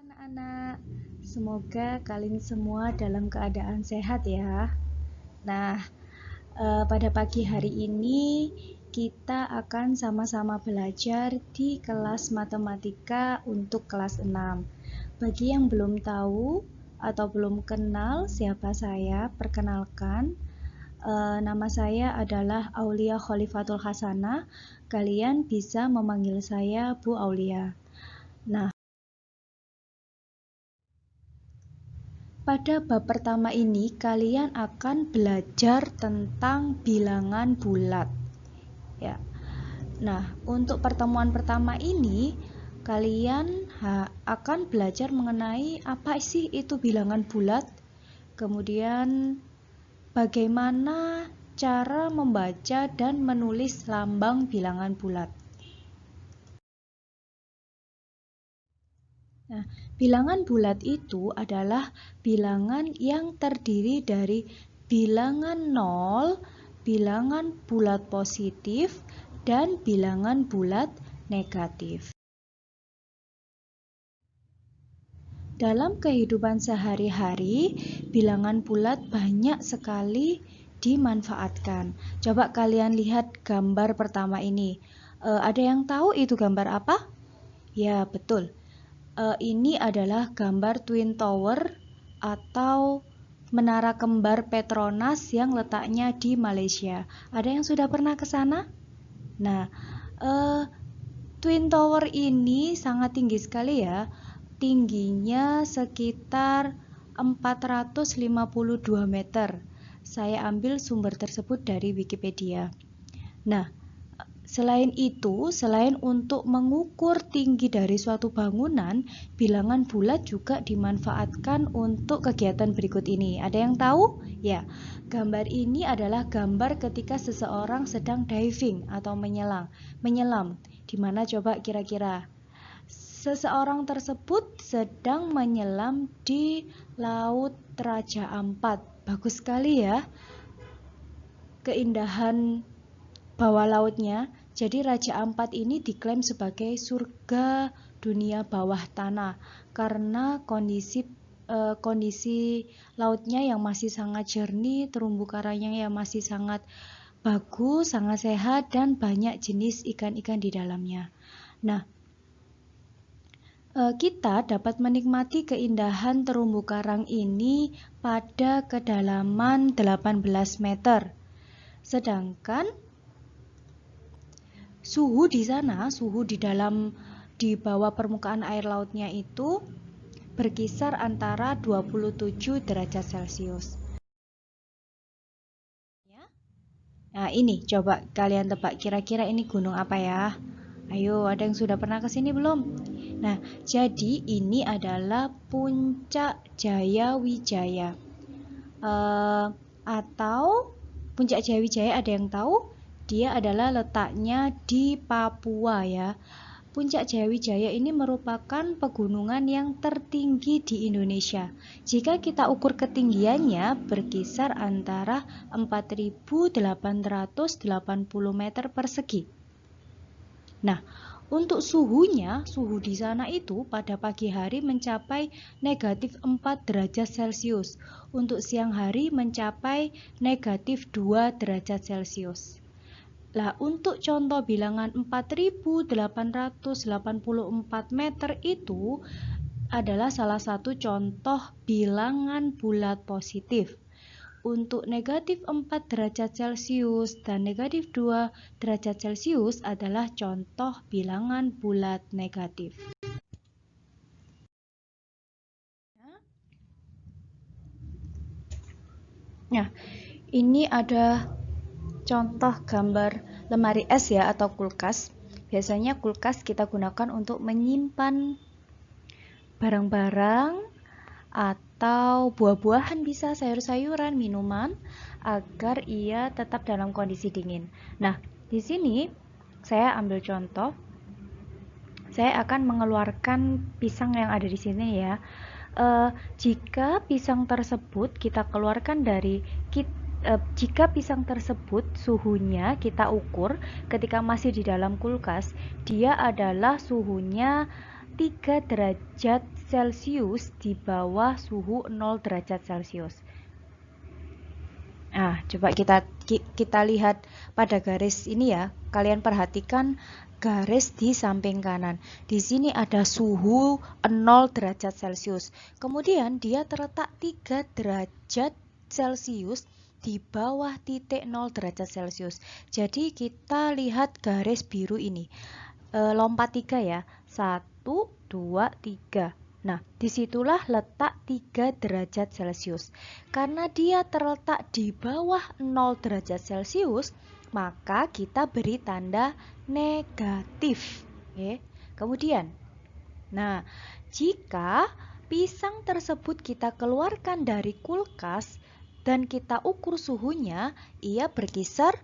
anak-anak, semoga kalian semua dalam keadaan sehat ya. Nah, pada pagi hari ini kita akan sama-sama belajar di kelas matematika untuk kelas 6. Bagi yang belum tahu atau belum kenal siapa saya, perkenalkan. Nama saya adalah Aulia Khalifatul Hasanah. Kalian bisa memanggil saya Bu Aulia. Nah, pada bab pertama ini kalian akan belajar tentang bilangan bulat. Ya. Nah, untuk pertemuan pertama ini kalian akan belajar mengenai apa sih itu bilangan bulat. Kemudian bagaimana cara membaca dan menulis lambang bilangan bulat. Nah, bilangan bulat itu adalah bilangan yang terdiri dari bilangan 0, bilangan bulat positif, dan bilangan bulat negatif. Dalam kehidupan sehari-hari, bilangan bulat banyak sekali dimanfaatkan. Coba kalian lihat gambar pertama ini. Ada yang tahu itu gambar apa? Ya, betul. Ini adalah gambar Twin Tower atau menara kembar Petronas yang letaknya di Malaysia. Ada yang sudah pernah ke sana? Nah, Twin Tower ini sangat tinggi sekali ya. Tingginya sekitar 452 meter. Saya ambil sumber tersebut dari Wikipedia. Nah, selain itu, selain untuk mengukur tinggi dari suatu bangunan, bilangan bulat juga dimanfaatkan untuk kegiatan berikut ini. Ada yang tahu? Ya, gambar ini adalah gambar ketika seseorang sedang diving atau menyelam. Di mana coba kira-kira? Seseorang tersebut sedang menyelam di Laut Raja Ampat. Bagus sekali ya keindahan bawah lautnya. Jadi Raja Ampat ini diklaim sebagai surga dunia bawah tanah karena kondisi lautnya yang masih sangat jernih, terumbu karangnya yang masih sangat bagus, sangat sehat, dan banyak jenis ikan-ikan di dalamnya. Nah, kita dapat menikmati keindahan terumbu karang ini pada kedalaman 18 meter. Sedangkan suhu di sana, suhu di bawah permukaan air lautnya itu berkisar antara 27 derajat Celcius. Nah, ini coba kalian tebak kira-kira ini gunung apa ya? Ayo, ada yang sudah pernah ke sini belum? Nah, jadi ini adalah Puncak Jayawijaya. Atau Puncak Jayawijaya ada yang tahu? Dia adalah letaknya di Papua ya. Puncak Jayawijaya ini merupakan pegunungan yang tertinggi di Indonesia. Jika kita ukur ketinggiannya berkisar antara 4.880 meter persegi. Nah, untuk suhunya, suhu di sana itu pada pagi hari mencapai -4 derajat Celcius. Untuk siang hari mencapai -2 derajat Celcius. Lah, untuk contoh bilangan 4.884 meter itu adalah salah satu contoh bilangan bulat positif. Untuk -4 derajat Celcius dan -2 derajat Celcius adalah contoh bilangan bulat negatif. Nah, ini ada contoh gambar lemari es ya atau kulkas. Biasanya kulkas kita gunakan untuk menyimpan barang-barang atau buah-buahan, bisa sayur-sayuran, minuman, agar ia tetap dalam kondisi dingin. Nah, di sini saya ambil contoh. Saya akan mengeluarkan pisang yang ada di sini ya. Jika pisang tersebut kita keluarkan jika pisang tersebut suhunya kita ukur ketika masih di dalam kulkas, dia adalah suhunya 3 derajat Celcius di bawah suhu 0 derajat Celcius. Nah, coba kita lihat pada garis ini ya. Kalian perhatikan garis di samping kanan. Di sini ada suhu 0 derajat Celcius. Kemudian dia terletak 3 derajat Celcius di bawah titik 0 derajat Celcius. Jadi kita lihat garis biru ini. Lompat 3 ya. 1, 2, 3. Nah, disitulah letak 3 derajat Celcius. Karena dia terletak di bawah 0 derajat Celcius, maka kita beri tanda negatif. Oke. Kemudian, nah, jika pisang tersebut kita keluarkan dari kulkas dan kita ukur suhunya, ia berkisar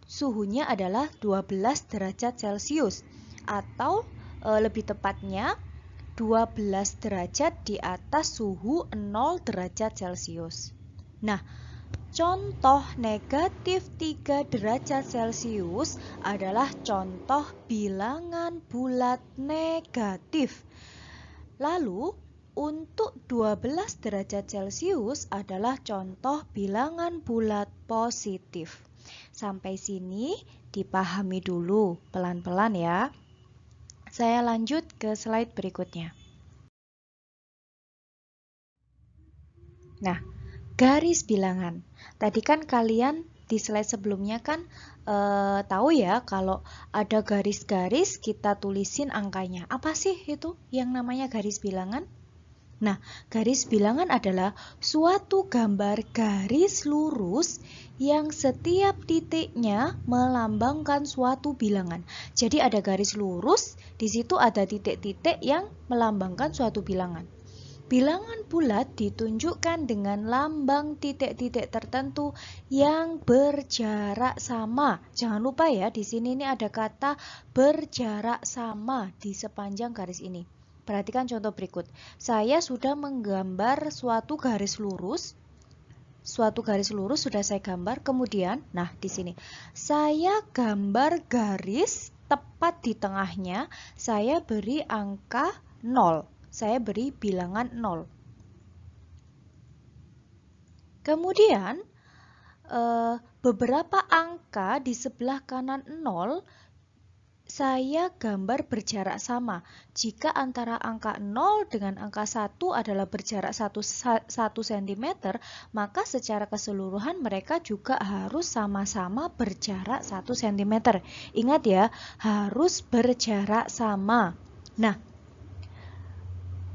suhunya adalah 12 derajat Celcius atau lebih tepatnya 12 derajat di atas suhu 0 derajat Celcius. Nah, contoh negatif 3 derajat Celcius adalah contoh bilangan bulat negatif. Lalu, untuk 12 derajat Celcius adalah contoh bilangan bulat positif. Sampai sini dipahami dulu pelan-pelan ya. Saya lanjut ke slide berikutnya. Nah, garis bilangan. Tadi kan kalian di slide sebelumnya kan tahu ya kalau ada garis-garis kita tulisin angkanya. Apa sih itu yang namanya garis bilangan? Nah, garis bilangan adalah suatu gambar garis lurus yang setiap titiknya melambangkan suatu bilangan. Jadi ada garis lurus, di situ ada titik-titik yang melambangkan suatu bilangan. Bilangan bulat ditunjukkan dengan lambang titik-titik tertentu yang berjarak sama. Jangan lupa ya, di sini ini ada kata berjarak sama di sepanjang garis ini. Perhatikan contoh berikut. Saya sudah menggambar suatu garis lurus. Suatu garis lurus sudah saya gambar. Kemudian, nah di sini saya gambar garis tepat di tengahnya. Saya beri angka 0. Saya beri bilangan 0. Kemudian, beberapa angka di sebelah kanan 0 saya gambar berjarak sama. Jika antara angka 0 dengan angka 1 adalah berjarak 1 cm, maka secara keseluruhan mereka juga harus sama-sama berjarak 1 cm. Ingat ya, harus berjarak sama. Nah,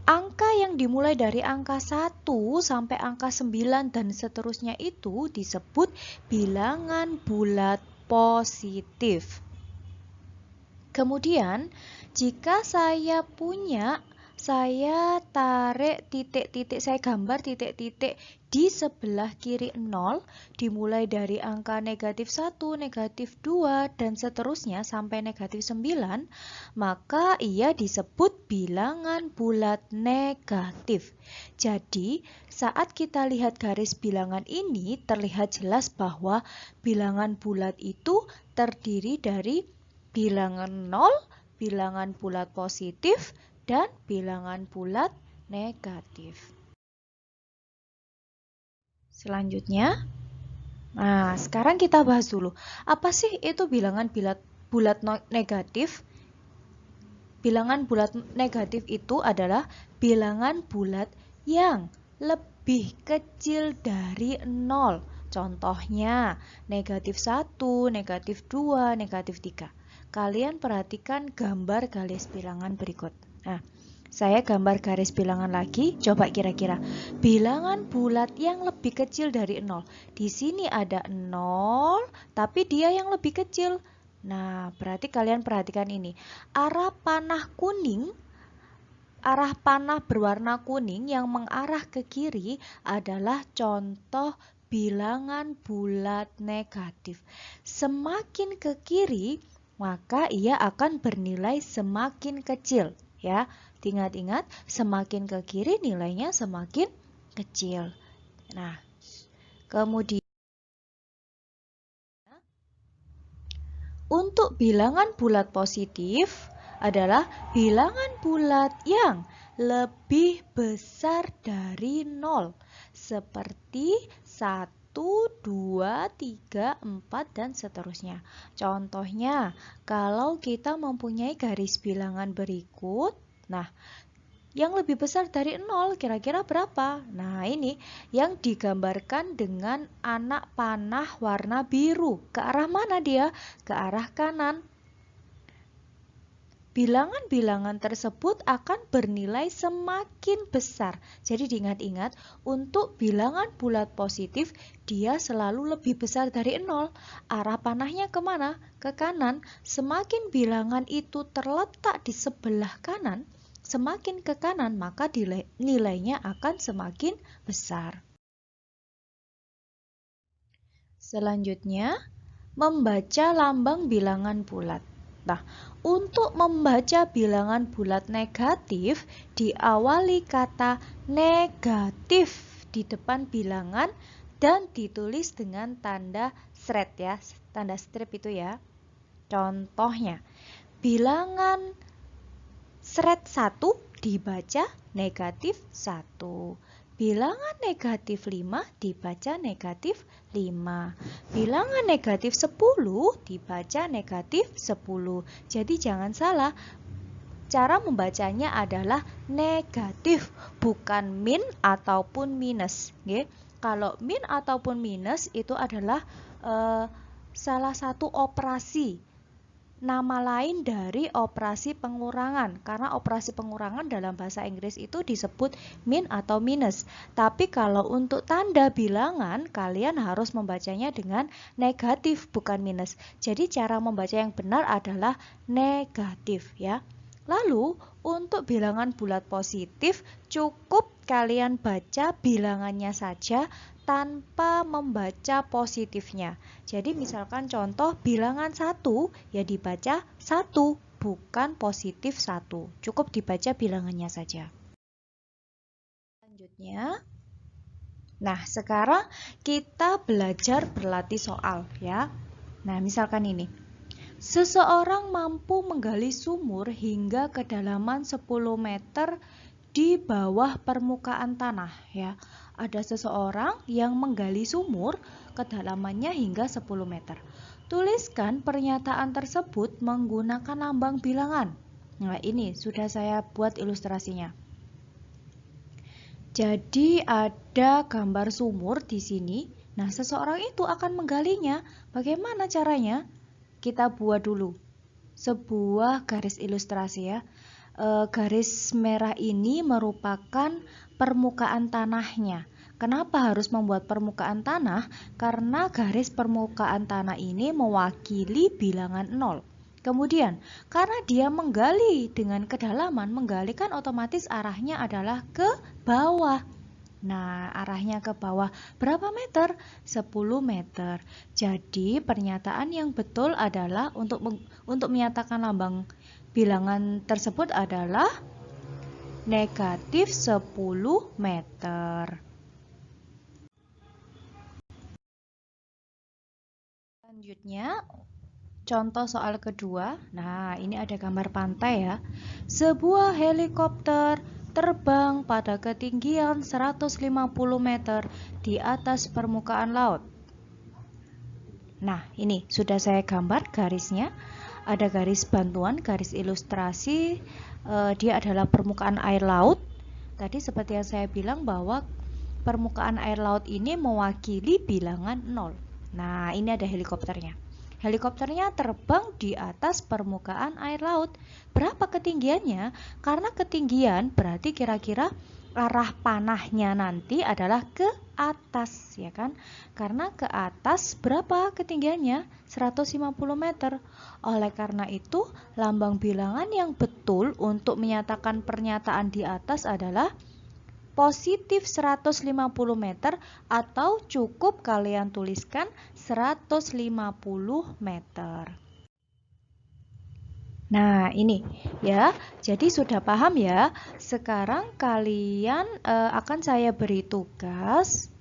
angka yang dimulai dari angka 1 sampai angka 9 dan seterusnya itu disebut bilangan bulat positif. Kemudian, jika saya tarik titik-titik, saya gambar titik-titik di sebelah kiri 0, dimulai dari angka negatif 1, negatif 2, dan seterusnya sampai negatif 9, maka ia disebut bilangan bulat negatif. Jadi, saat kita lihat garis bilangan ini, terlihat jelas bahwa bilangan bulat itu terdiri dari bilangan 0, bilangan bulat positif, dan bilangan bulat negatif. Selanjutnya, nah sekarang kita bahas dulu. Apa sih itu bilangan bulat negatif? Bilangan bulat negatif itu adalah bilangan bulat yang lebih kecil dari 0. Contohnya, negatif 1, negatif 2, negatif 3. Kalian perhatikan gambar garis bilangan berikut. Nah, saya gambar garis bilangan lagi. Coba kira-kira bilangan bulat yang lebih kecil dari 0. Di sini ada 0, tapi dia yang lebih kecil. Nah, berarti kalian perhatikan ini. Arah panah berwarna kuning yang mengarah ke kiri adalah contoh bilangan bulat negatif. Semakin ke kiri, maka ia akan bernilai semakin kecil, ya. Ingat-ingat, semakin ke kiri nilainya semakin kecil. Nah, kemudian untuk bilangan bulat positif, adalah bilangan bulat yang lebih besar dari 0. Seperti 1, 2, 3, 4, dan seterusnya. Contohnya, kalau kita mempunyai garis bilangan berikut, nah, yang lebih besar dari 0 kira-kira berapa? Nah, ini yang digambarkan dengan anak panah warna biru. Ke arah mana dia? Ke arah kanan. Bilangan-bilangan tersebut akan bernilai semakin besar. Jadi diingat-ingat, untuk bilangan bulat positif, dia selalu lebih besar dari 0. Arah panahnya kemana? Ke kanan. Semakin bilangan itu terletak di sebelah kanan, semakin ke kanan, maka nilainya akan semakin besar. Selanjutnya, membaca lambang bilangan bulat. Nah, untuk membaca bilangan bulat negatif, diawali kata negatif di depan bilangan dan ditulis dengan tanda straight ya, tanda strip itu ya. Contohnya, bilangan straight 1 dibaca negatif 1. Bilangan negatif 5 dibaca negatif 5. Bilangan negatif 10 dibaca negatif 10. Jadi jangan salah, cara membacanya adalah negatif, bukan min ataupun minus. Kalau min ataupun minus itu adalah salah satu operasi, nama lain dari operasi pengurangan, karena operasi pengurangan dalam bahasa Inggris itu disebut min atau minus. Tapi kalau untuk tanda bilangan, kalian harus membacanya dengan negatif, bukan minus. Jadi cara membaca yang benar adalah negatif ya. Lalu untuk bilangan bulat positif, cukup kalian baca bilangannya saja tanpa membaca positifnya. Jadi misalkan contoh bilangan 1 ya dibaca 1, bukan positif 1. Cukup dibaca bilangannya saja. Selanjutnya, nah sekarang kita belajar berlatih soal ya. Nah misalkan ini, seseorang mampu menggali sumur hingga kedalaman 10 meter di bawah permukaan tanah ya. Ada seseorang yang menggali sumur, kedalamannya hingga 10 meter. Tuliskan pernyataan tersebut menggunakan lambang bilangan. Nah, ini sudah saya buat ilustrasinya. Jadi ada gambar sumur di sini. Nah, seseorang itu akan menggalinya. Bagaimana caranya? Kita buat dulu sebuah garis ilustrasi ya. Garis merah ini merupakan permukaan tanahnya. Kenapa harus membuat permukaan tanah? Karena garis permukaan tanah ini mewakili bilangan 0. Kemudian, karena dia menggali dengan kedalaman, menggali kan otomatis arahnya adalah ke bawah. Nah, arahnya ke bawah berapa meter? 10 meter. Jadi, pernyataan yang betul adalah untuk menyatakan lambang bilangan tersebut adalah negatif 10 meter. Selanjutnya, contoh soal kedua. Nah, ini ada gambar pantai ya. Sebuah helikopter terbang pada ketinggian 150 meter di atas permukaan laut. Nah, ini sudah saya gambar garisnya. Ada garis bantuan, garis ilustrasi, dia adalah permukaan air laut. Tadi seperti yang saya bilang bahwa permukaan air laut ini mewakili bilangan 0. Nah, ini ada helikopternya. Helikopternya terbang di atas permukaan air laut. Berapa ketinggiannya? Karena ketinggian berarti kira-kira arah panahnya nanti adalah ke atas, ya kan? Karena ke atas berapa ketinggiannya? 150 meter. Oleh karena itu, lambang bilangan yang betul untuk menyatakan pernyataan di atas adalah positif 150 meter atau cukup kalian tuliskan 150 meter. Nah, ini ya. Jadi sudah paham ya. Sekarang kalian akan saya beri tugas.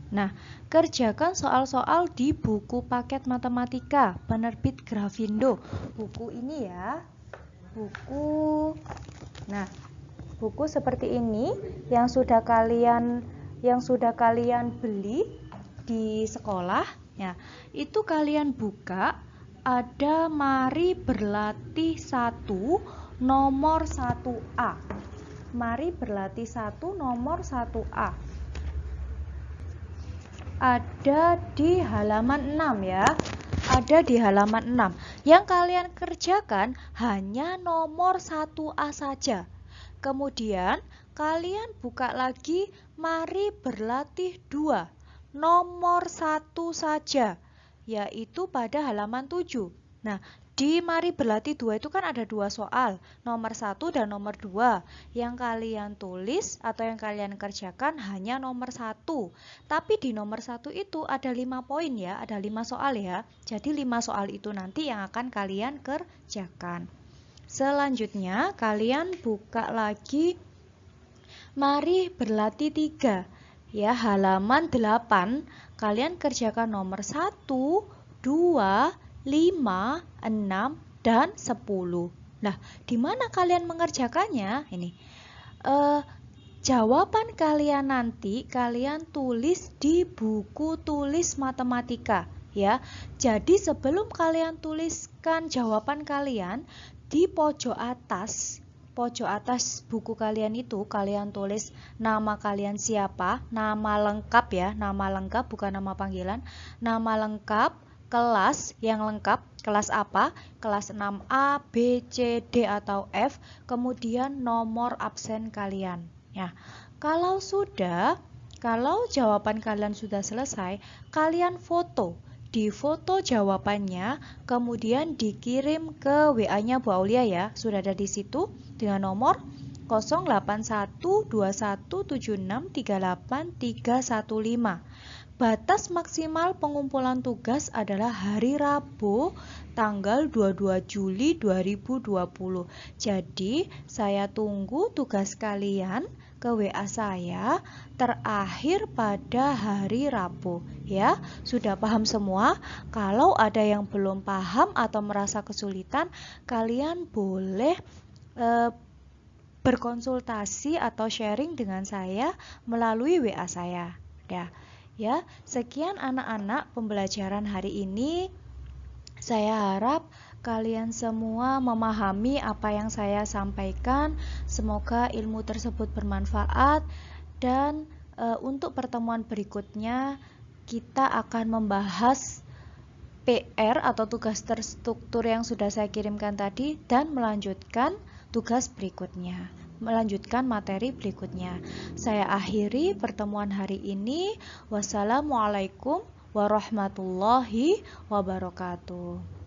Nah, kerjakan soal-soal di buku paket matematika penerbit Grafindo. Buku ini ya. buku. Nah, buku seperti ini yang sudah kalian beli di sekolah, ya. Itu kalian buka, ada Mari Berlatih 1 nomor 1A. Mari Berlatih 1 nomor 1A. Ada di halaman 6 ya. Ada di halaman 6. Yang kalian kerjakan hanya nomor 1A saja. Kemudian kalian buka lagi Mari Berlatih 2 nomor 1 saja, yaitu pada halaman 7. Nah, di Mari Berlatih 2 itu kan ada 2 soal, nomor 1 dan nomor 2. Yang kalian tulis atau yang kalian kerjakan hanya nomor 1. Tapi di nomor 1 itu ada 5 poin ya, ada 5 soal ya. Jadi 5 soal itu nanti yang akan kalian kerjakan. Selanjutnya kalian buka lagi Mari Berlatih 3 ya, halaman 8. Kalian kerjakan nomor 1, 2, 5, 6, dan 10. Nah, di mana kalian mengerjakannya? Ini jawaban kalian nanti kalian tulis di buku tulis matematika ya. Jadi sebelum kalian tuliskan jawaban kalian, di pojok atas buku kalian itu kalian tulis nama kalian siapa, nama lengkap ya, nama lengkap bukan nama panggilan, nama lengkap, kelas yang lengkap, kelas apa, kelas 6A, B, C, D atau F, kemudian nomor absen kalian ya. Kalau jawaban kalian sudah selesai, kalian foto. Di foto jawabannya, kemudian dikirim ke WA-nya Bu Aulia ya. Sudah ada di situ dengan nomor 081217638315. Batas maksimal pengumpulan tugas adalah hari Rabu tanggal 22 Juli 2020. Jadi, saya tunggu tugas kalian ke WA saya terakhir pada hari Rabu ya. Sudah paham semua? Kalau ada yang belum paham atau merasa kesulitan, kalian boleh berkonsultasi atau sharing dengan saya melalui WA saya. Ya, sekian anak-anak pembelajaran hari ini. Saya harap kalian semua memahami apa yang saya sampaikan. Semoga ilmu tersebut bermanfaat dan untuk pertemuan berikutnya kita akan membahas PR atau tugas terstruktur yang sudah saya kirimkan tadi dan melanjutkan tugas berikutnya. Melanjutkan materi berikutnya. Saya akhiri pertemuan hari ini. Wassalamualaikum warahmatullahi wabarakatuh.